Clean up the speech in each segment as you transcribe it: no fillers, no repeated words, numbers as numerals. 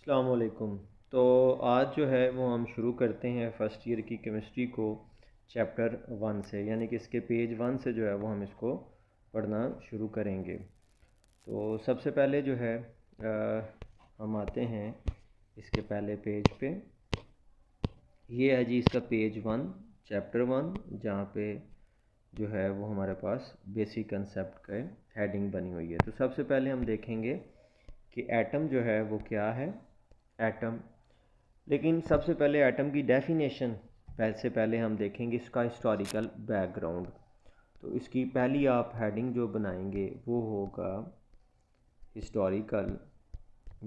अस्सलाम वालेकुम। तो आज जो है वो हम शुरू करते हैं फ़र्स्ट ईयर की केमिस्ट्री को चैप्टर 1 से, यानी कि इसके पेज 1 से जो है वो हम इसको पढ़ना शुरू करेंगे। तो सबसे पहले जो है हम आते हैं इसके पहले पेज पे। ये है जी इसका पेज 1 चैप्टर 1, जहाँ पे जो है वो हमारे पास बेसिक कंसेप्ट का हेडिंग बनी हुई है। तो सबसे पहले हम देखेंगे कि एटम जो है वो क्या है। एटम, लेकिन सबसे पहले एटम की डेफिनेशन से पहले हम देखेंगे इसका हिस्टोरिकल बैकग्राउंड। तो इसकी पहली आप हेडिंग जो बनाएंगे वो होगा हिस्टोरिकल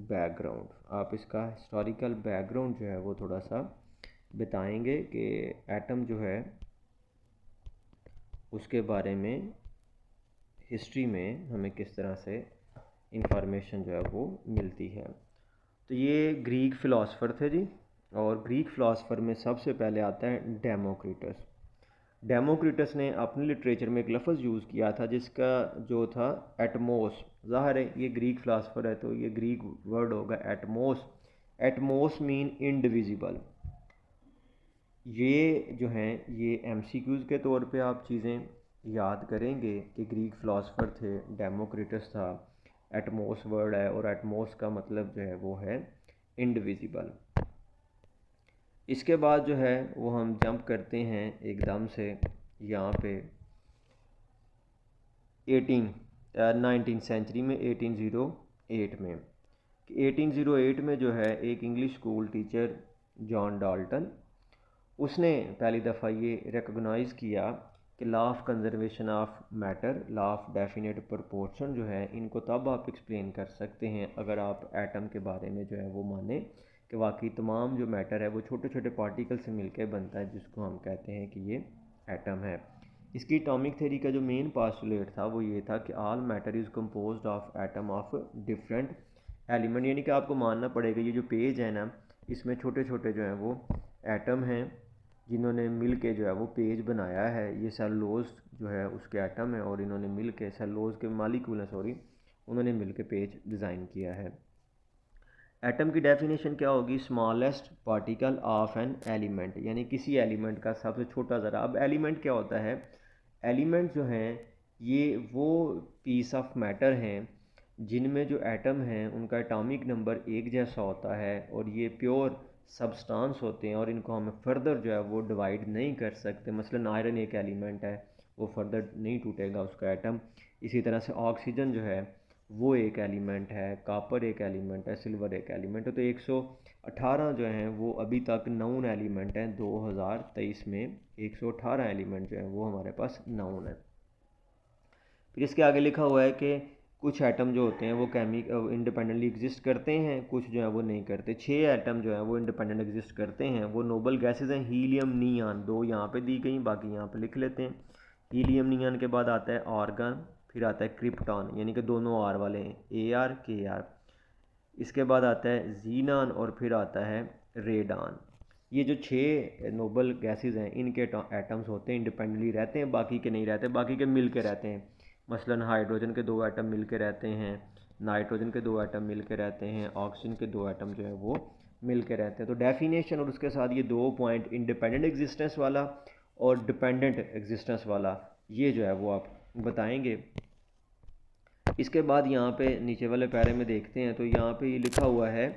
बैकग्राउंड। आप इसका हिस्टोरिकल बैकग्राउंड जो है वो थोड़ा सा बताएंगे कि एटम जो है उसके बारे में हिस्ट्री में हमें किस तरह से इंफॉर्मेशन जो है वो मिलती है। तो ये ग्रीक फ़िलासफ़र थे जी, और ग्रीक फ़िलासफ़र में सबसे पहले आता है डेमोक्रिटस। डेमोक्रिटस ने अपने लिटरेचर में एक लफ्ज़ यूज़ किया था जिसका जो था एटमोस। ज़ाहिर है ये ग्रीक फ़िलासफ़र है तो ये ग्रीक वर्ड होगा एटमोस। Atmos mean indivisible. ये जो हैं ये एमसीक्यूज़ के तौर पे आप चीज़ें याद करेंगे कि ग्रीक फ़िलासफ़र थे, डेमोक्रिटस था, एटमोस वर्ड है और एटमोस का मतलब जो है वो है इनडिविजिबल। इसके बाद जो है वो हम जंप करते हैं एकदम से यहाँ पे 19th सेंचुरी में, 1808 में। 1808 में जो है एक English school teacher John Dalton, उसने पहली दफ़ा ये रिकॉग्नाइज़ किया कि law of conservation of matter, law of definite proportion जो है, इनको तब आप एक्सप्लेन कर सकते हैं अगर आप एटम के बारे में जो है वो माने कि वाकई तमाम जो मैटर है वो छोटे छोटे पार्टिकल से मिलकर बनता है, जिसको हम कहते हैं कि ये एटम है। इसकी एटॉमिक थ्योरी का जो मेन पास्टुलेट था वो ये था कि all matter is composed of atom of different element, यानी कि आपको मानना पड़ेगा ये जो पेज है ना, इसमें छोटे छोटे जो हैं वो एटम हैं जिन्होंने मिल के जो है वो पेज बनाया है। ये सेलुलोज जो है उसके एटम है और इन्होंने मिल के सेलुलोज के मालिक्यूल हैं, सॉरी, उन्होंने मिल के पेज डिज़ाइन किया है। एटम की डेफिनेशन क्या होगी? Smallest particle of an element, यानी किसी एलिमेंट का सबसे छोटा ज़रा। अब एलिमेंट क्या होता है? एलिमेंट जो हैं ये वो पीस ऑफ मैटर हैं जिनमें जो एटम हैं उनका एटॉमिक नंबर एक जैसा होता है और ये प्योर सब्सटेंस होते हैं और इनको हम फर्दर जो है वो डिवाइड नहीं कर सकते। मसलन आयरन एक एलिमेंट है, वो फर्दर नहीं टूटेगा उसका एटम। इसी तरह से ऑक्सीजन जो है वो एक एलिमेंट है, कॉपर एक एलिमेंट है, सिल्वर एक एलिमेंट है। तो 118 जो हैं वो अभी तक नाउन एलिमेंट हैं। 2023 में 118 एलिमेंट जो हैं वो हमारे पास नाउन है। फिर इसके आगे लिखा हुआ है कि कुछ एटम जो होते हैं वो इंडिपेंडेंटली एग्जिस्ट करते हैं, कुछ जो है वो नहीं करते। 6 एटम जो है वो इंडिपेंडेंट एग्जिस्ट करते हैं। वो नोबल गैसेज हैं हीलियम, नियॉन, दो यहाँ पे दी गई, बाकी यहाँ पे लिख लेते हैं। हीलियम नियॉन के बाद आता है आर्गन, फिर आता है क्रिप्टॉन, यानी कि दोनों आर वाले हैं, AR KR। इसके बाद आता है जीनान और फिर आता है रेडान। ये जो 6 नोबल गैसेस हैं इनके एटम्स होते हैं, इंडिपेंडेंटली रहते हैं, बाकी के नहीं रहते, बाकी के मिल के रहते हैं। मसलन हाइड्रोजन के 2 एटम मिल के रहते हैं, नाइट्रोजन के 2 एटम मिल के रहते हैं, ऑक्सीजन के 2 एटम जो है वो मिल के रहते हैं। तो डेफिनेशन और उसके साथ ये 2 पॉइंट, इंडिपेंडेंट एग्जिस्टेंस वाला और डिपेंडेंट एग्जिस्टेंस वाला, ये जो है वो आप बताएंगे। इसके बाद यहाँ पे नीचे वाले पैरे में देखते हैं तो यहाँ पे ये लिखा हुआ है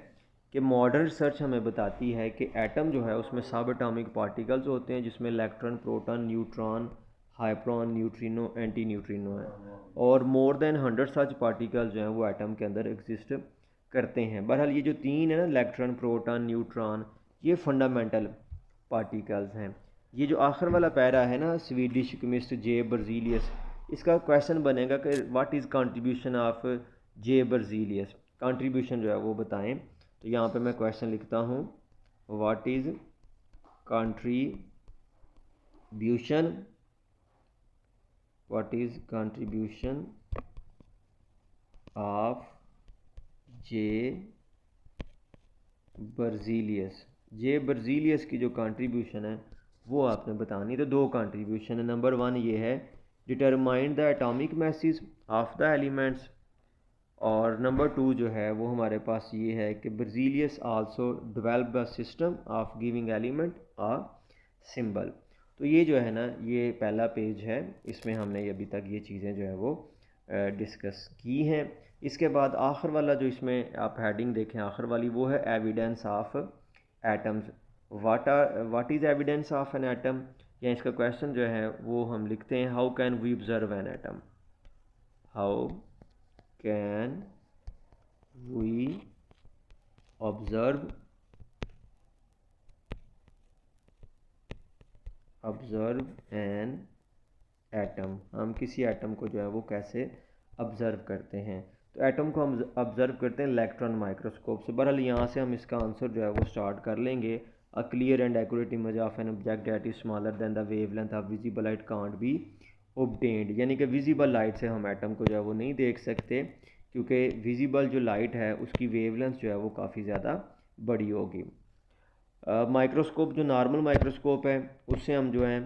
कि मॉडर्न रिसर्च हमें बताती है कि एटम जो है उसमें सब एटॉमिक पार्टिकल्स होते हैं, जिसमें electron, proton, neutron, hadron, neutrino, anti neutrino है, और मोर देन 100 सच पार्टिकल्स जो हैं वो एटम के अंदर एग्जिस्ट करते हैं। बहरहाल ये जो 3 है ना, इलेक्ट्रॉन, प्रोटॉन, न्यूट्रॉन, ये फंडामेंटल पार्टिकल्स हैं। ये जो आखिर वाला पैरा है ना, स्वीडिश केमिस्ट जे बर्जीलियस, इसका क्वेश्चन बनेगा कि what is contribution of J Berzelius, contribution जो है वो बताएं। तो यहाँ पे मैं क्वेश्चन लिखता हूँ, what is contribution, what is contribution of J Berzelius. J Berzelius की जो कंट्रीब्यूशन है वो आपने बतानी। तो 2 कंट्रीब्यूशन है। नंबर 1 ये है, determine the atomic masses of the elements, और नंबर 2 जो है वो हमारे पास ये है कि Berzelius also develop a system of giving element a symbol. तो ये जो है ना, ये पहला पेज है, इसमें हमने अभी तक ये चीज़ें जो है वो डिस्कस की हैं। इसके बाद आखिर वाला जो इसमें आप हेडिंग देखें आखिर वाली, वो है evidence of atoms. What is evidence of an atom, या इसका क्वेश्चन जो है वो हम लिखते हैं, how can we observe an atom, how can we observe an atom, हम किसी एटम को जो है वो कैसे ऑब्ज़र्व करते हैं। तो एटम को हम ऑब्ज़र्व करते हैं इलेक्ट्रॉन माइक्रोस्कोप से। बहरहाल यहाँ से हम इसका आंसर जो है वो स्टार्ट कर लेंगे। A clear and accurate image of an object that is smaller than the wavelength of visible light can't be obtained, यानी कि विजिबल लाइट से हम एटम को जो है वो नहीं देख सकते, क्योंकि विजिबल जो लाइट है उसकी वेवलेंथ जो है वो काफ़ी ज़्यादा बड़ी होगी। माइक्रोस्कोप जो नॉर्मल माइक्रोस्कोप है उससे हम जो है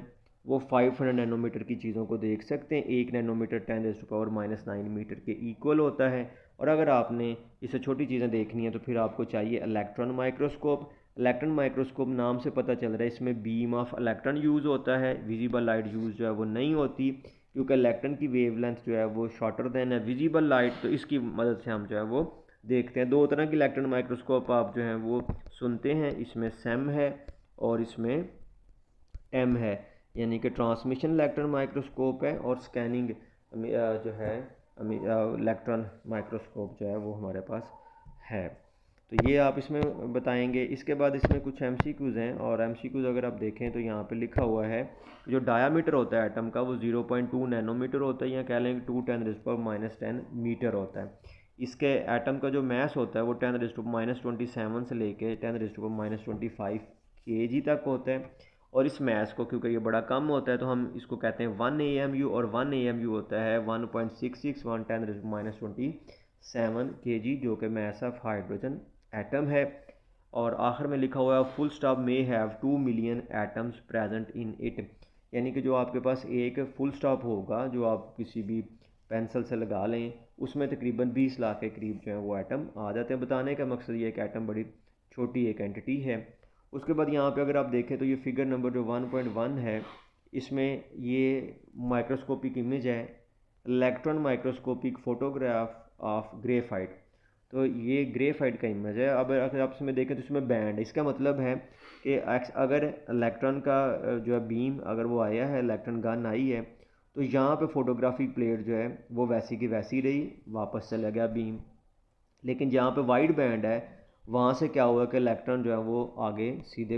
वो 500 नैनोमीटर की चीज़ों को देख सकते हैं। 1 नैनोमीटर 10⁻⁻⁹ मीटर के इक्वल होता है। और अगर आपने इससे छोटी चीज़ें देखनी है तो फिर आपको चाहिए इलेक्ट्रॉन माइक्रोस्कोप। इलेक्ट्रॉन माइक्रोस्कोप नाम से पता चल रहा है इसमें बीम ऑफ इलेक्ट्रॉन यूज़ होता है, विजिबल लाइट यूज़ जो है वो नहीं होती, क्योंकि इलेक्ट्रॉन की वेवलेंथ जो है वो शॉर्टर देन है विजिबल लाइट। तो इसकी मदद से हम जो है वो देखते हैं। 2 तरह की इलेक्ट्रॉन माइक्रोस्कोप आप जो है वो सुनते हैं, इसमें सेम है और इसमें एम है, यानी कि ट्रांसमिशन इलेक्ट्रॉन माइक्रोस्कोप है और स्कैनिंग जो है इलेक्ट्रॉन माइक्रोस्कोप जो है वो हमारे पास है। तो ये आप इसमें बताएंगे। इसके बाद इसमें कुछ एमसीक्यूज़ हैं, और एमसीक्यूज़ अगर आप देखें तो यहाँ पे लिखा हुआ है जो डायामीटर होता है एटम का वो 0.2 नैनोमीटर होता है, या कह लें 2 × 10⁻⁻10 मीटर होता है। इसके एटम का जो मैस होता है वो 10⁻⁻27 से लेके 10⁻⁻25 kg तक होता है। और इस मैस को क्योंकि ये बड़ा कम होता है तो हम इसको कहते हैं 1 AMU, और 1 AMU होता है 1.661 10⁻⁻27 kg, जो कि मैस ऑफ हाइड्रोजन एटम है। और आखिर में लिखा हुआ है full stop may have 2 million atoms present in it, यानी कि जो आपके पास एक फुल स्टॉप होगा जो आप किसी भी पेंसिल से लगा लें उसमें तकरीबन 20 लाख के करीब जो है वो एटम आ जाते हैं। बताने का मकसद ये है कि एटम बड़ी छोटी एक एंटिटी है। उसके बाद यहाँ पे अगर आप देखें तो ये फिगर नंबर जो 1.1 है, इसमें ये माइक्रोस्कोपिक इमेज है, electron microscopic photograph of graphite. तो ये ग्रेफाइट का इमेज है। अब अगर आप इसमें देखें तो इसमें बैंड है, इसका मतलब है कि अगर इलेक्ट्रॉन का जो है बीम अगर वो आया है, इलेक्ट्रॉन गन आई है, तो यहाँ पे फोटोग्राफिक प्लेट जो है वो वैसी की वैसी रही, वापस चला गया बीम। लेकिन जहाँ पे वाइड बैंड है वहाँ से क्या हुआ कि इलेक्ट्रॉन जो है वो आगे सीधे